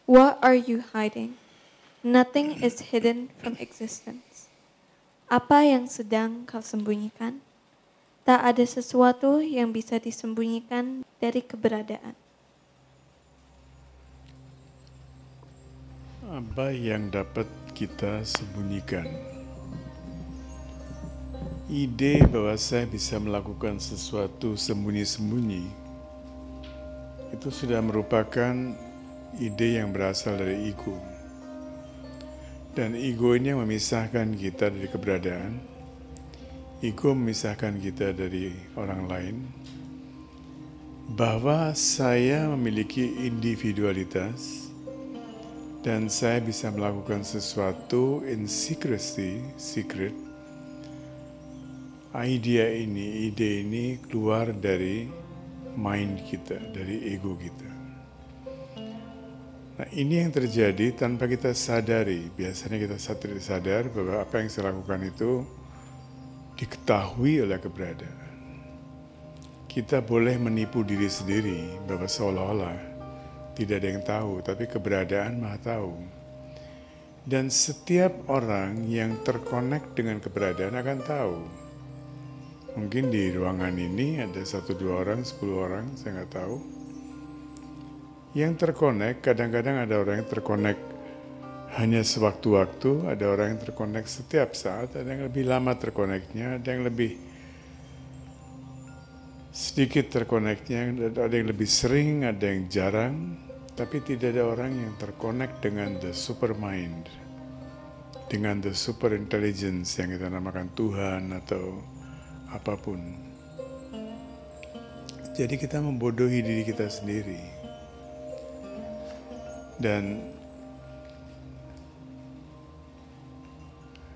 What are you hiding? Nothing is hidden from existence. Apa yang sedang kau sembunyikan? Tak ada sesuatu yang bisa disembunyikan dari keberadaan. Apa yang dapat kita sembunyikan? Ide bahwa saya bisa melakukan sesuatu sembunyi-sembunyi itu sudah merupakan ide yang berasal dari ego. Dan ego ini yang memisahkan kita dari keberadaan. Ego memisahkan kita dari orang lain. Bahwa saya memiliki individualitas dan saya bisa melakukan sesuatu in secrecy, secret. Ide ini keluar dari mind kita, dari ego kita. Nah, ini yang terjadi tanpa kita sadari. Biasanya kita tidak sadar bahwa apa yang saya lakukan itu diketahui oleh keberadaan. Kita boleh menipu diri sendiri bahwa seolah-olah tidak ada yang tahu, tapi keberadaan Maha tahu. Dan setiap orang yang terkonek dengan keberadaan akan tahu. Mungkin di ruangan ini ada 1-2 orang, 10 orang, saya nggak tahu. Yang terkonek, kadang-kadang ada orang yang terkonek hanya sewaktu-waktu, ada orang yang terkonek setiap saat, ada yang lebih lama terkoneknya, ada yang lebih sedikit terkoneknya, ada yang lebih sering, ada yang jarang, tapi tidak ada orang yang terkonek dengan the super mind, dengan the super intelligence yang kita namakan Tuhan atau apapun. Jadi kita membodohi diri kita sendiri. Dan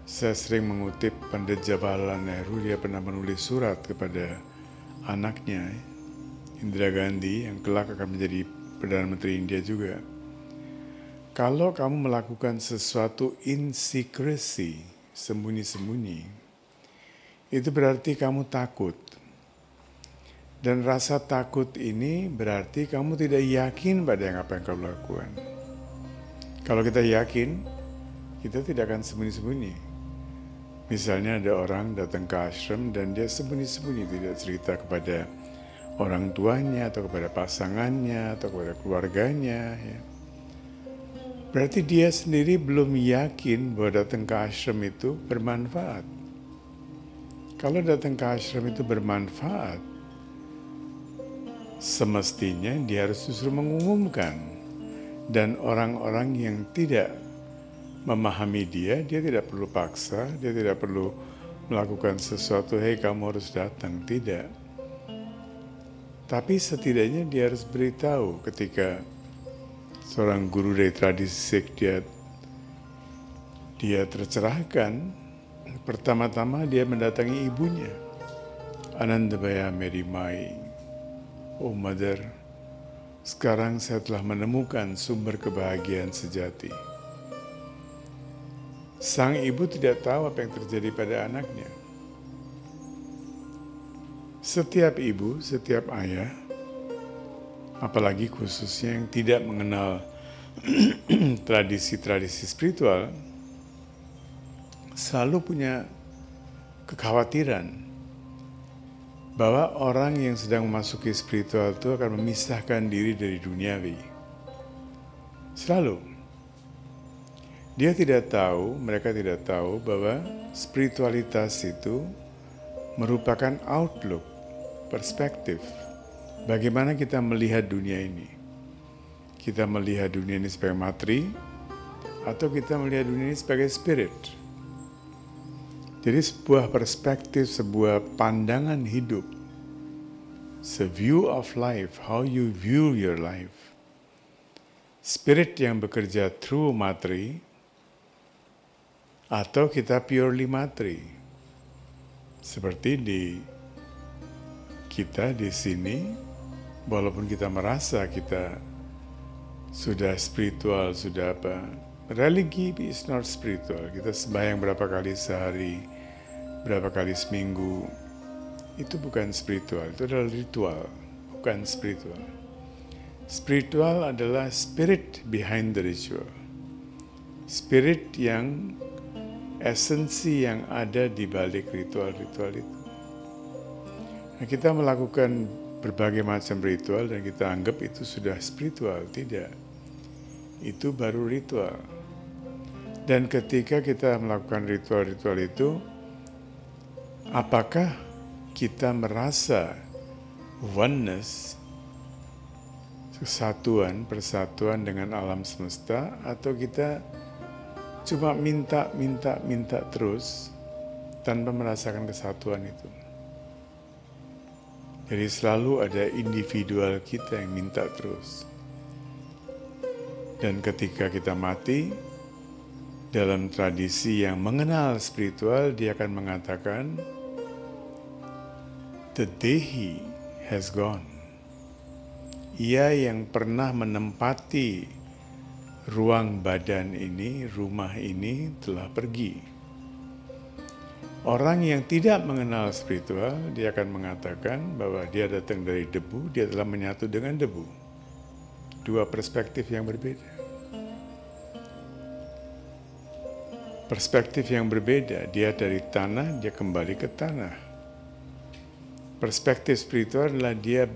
saya sering mengutip Pandit Jawaharlal Nehru, dia pernah menulis surat kepada anaknya, Indira Gandhi, yang kelak akan menjadi Perdana Menteri India juga. Kalau kamu melakukan sesuatu in secrecy, sembunyi-sembunyi, itu berarti kamu takut. Dan rasa takut ini berarti kamu tidak yakin pada apa yang kamu lakukan. Kalau kita yakin, kita tidak akan sembunyi-sembunyi. Misalnya ada orang datang ke ashram dan dia sembunyi-sembunyi, tidak cerita kepada orang tuanya atau kepada pasangannya atau kepada keluarganya. Ya. Berarti dia sendiri belum yakin bahwa datang ke ashram itu bermanfaat. Kalau datang ke ashram itu bermanfaat, semestinya dia harus justru mengumumkan. Dan orang-orang yang tidak memahami dia tidak perlu paksa, dia tidak perlu melakukan sesuatu, hei kamu harus datang, tidak. Tapi setidaknya dia harus beritahu ketika seorang guru dari tradisi Sikh dia tercerahkan, pertama-tama dia mendatangi ibunya, Anandabaya Mary Mai. Oh mother, sekarang saya telah menemukan sumber kebahagiaan sejati. Sang ibu tidak tahu apa yang terjadi pada anaknya. Setiap ibu, setiap ayah, apalagi khususnya yang tidak mengenal tradisi-tradisi spiritual, selalu punya kekhawatiran bahwa orang yang sedang memasuki spiritual itu akan memisahkan diri dari duniawi. Selalu. Dia tidak tahu, mereka tidak tahu bahwa spiritualitas itu merupakan outlook, perspektif. Bagaimana kita melihat dunia ini? Kita melihat dunia ini sebagai materi, atau kita melihat dunia ini sebagai spirit. Jadi sebuah perspektif, sebuah pandangan hidup, a view of life, how you view your life. Spirit yang bekerja through materi, atau kita purely materi. Seperti kita di sini, walaupun kita merasa kita sudah spiritual, sudah apa, religi is not spiritual. Kita sembahyang berapa kali sehari, berapa kali seminggu, itu bukan spiritual, itu adalah ritual, bukan spiritual. Spiritual adalah spirit behind the ritual. Spirit yang esensi yang ada di balik ritual-ritual itu. Nah, kita melakukan berbagai macam ritual dan kita anggap itu sudah spiritual. Tidak. Itu baru ritual. Dan ketika kita melakukan ritual-ritual itu, apakah kita merasa oneness, kesatuan, persatuan dengan alam semesta, atau kita cuma minta terus tanpa merasakan kesatuan itu? Jadi selalu ada individual kita yang minta terus. Dan ketika kita mati, dalam tradisi yang mengenal spiritual, dia akan mengatakan, the Dehi has gone. Ia yang pernah menempati ruang badan ini, rumah ini telah pergi. Orang yang tidak mengenal spiritual, dia akan mengatakan bahwa dia datang dari debu, dia telah menyatu dengan debu. Dua perspektif yang berbeda. Perspektif yang berbeda, dia dari tanah, dia kembali ke tanah. Perspektif spiritual adalah dia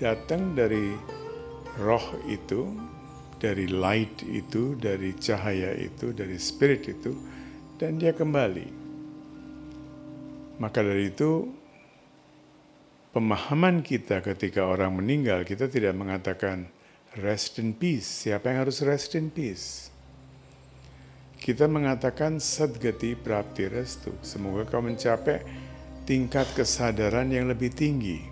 datang dari roh itu, dari light itu, dari cahaya itu, dari spirit itu, dan dia kembali. Maka dari itu, pemahaman kita ketika orang meninggal, kita tidak mengatakan rest in peace. Siapa yang harus rest in peace? Kita mengatakan sadgati prapti restu. Semoga kau mencapai tingkat kesadaran yang lebih tinggi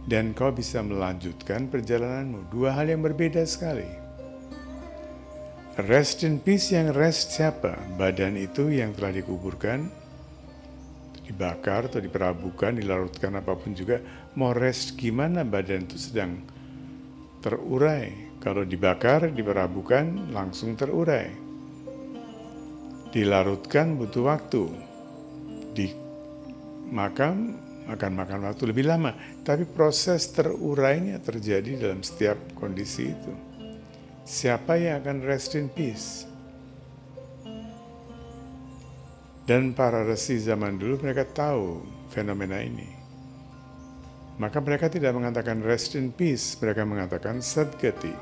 dan kau bisa melanjutkan perjalananmu. Dua hal yang berbeda sekali. Rest in peace, yang rest siapa? Badan itu yang telah dikuburkan, dibakar atau diperabukan, dilarutkan apapun juga. Mau rest gimana? Badan itu sedang terurai. Kalau dibakar, diperabukan, langsung terurai. Dilarutkan butuh waktu. Di makam akan makan waktu lebih lama. Tapi proses terurainya terjadi dalam setiap kondisi itu. Siapa yang akan rest in peace? Dan para resi zaman dulu mereka tahu fenomena ini. Maka mereka tidak mengatakan rest in peace, mereka mengatakan sadgati.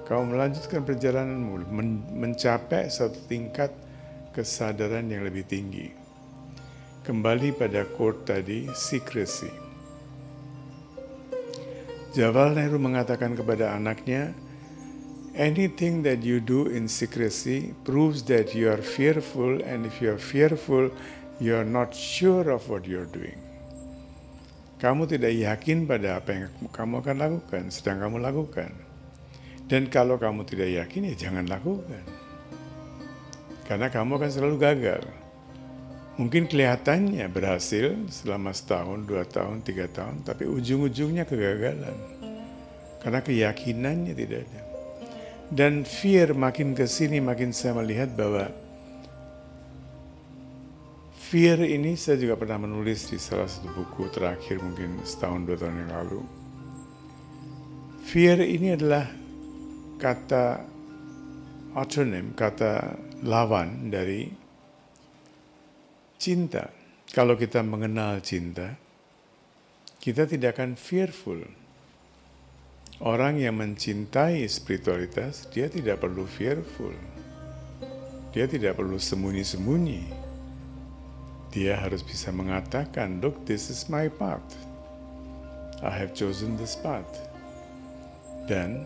Kau melanjutkan perjalananmu, mencapai satu tingkat kesadaran yang lebih tinggi. Kembali pada quote tadi, secrecy. Jawaharlal Nehru mengatakan kepada anaknya, anything that you do in secrecy proves that you are fearful, and if you are fearful, you are not sure of what you are doing. Kamu tidak yakin pada apa yang kamu akan lakukan, sedang kamu lakukan. Dan kalau kamu tidak yakin, ya jangan lakukan. Karena kamu akan selalu gagal. Mungkin kelihatannya berhasil selama setahun, 2 tahun, 3 tahun, tapi ujung-ujungnya kegagalan. Karena keyakinannya tidak ada. Dan fear makin kesini makin saya melihat bahwa fear ini saya juga pernah menulis di salah satu buku terakhir mungkin setahun 2 tahun yang lalu. Fear ini adalah kata otonim, kata lawan dari cinta. Kalau kita mengenal cinta, kita tidak akan fearful. Orang yang mencintai spiritualitas, dia tidak perlu fearful. Dia tidak perlu sembunyi-sembunyi. Dia harus bisa mengatakan, look, this is my path. I have chosen this path. Dan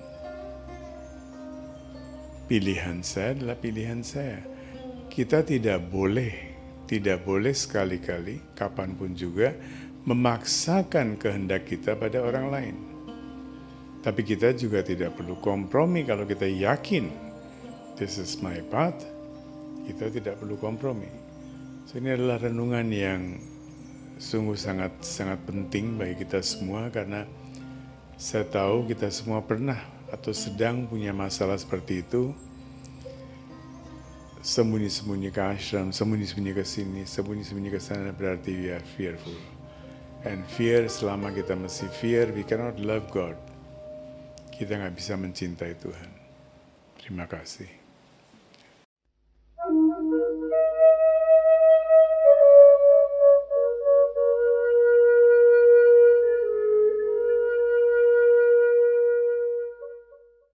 pilihan saya adalah pilihan saya. Kita tidak boleh sekali-kali, kapanpun juga, memaksakan kehendak kita pada orang lain. Tapi kita juga tidak perlu kompromi. Kalau kita yakin, this is my path, kita tidak perlu kompromi. So, ini adalah renungan yang sungguh sangat penting bagi kita semua, karena saya tahu kita semua pernah atau sedang punya masalah seperti itu. Sembunyi-sembunyi ke ashram, sembunyi-sembunyi ke sini, sembunyi-sembunyi ke sana, berarti we are fearful. And fear, selama kita masih fear, we cannot love God. kita nggak bisa mencintai Tuhan. Terima kasih.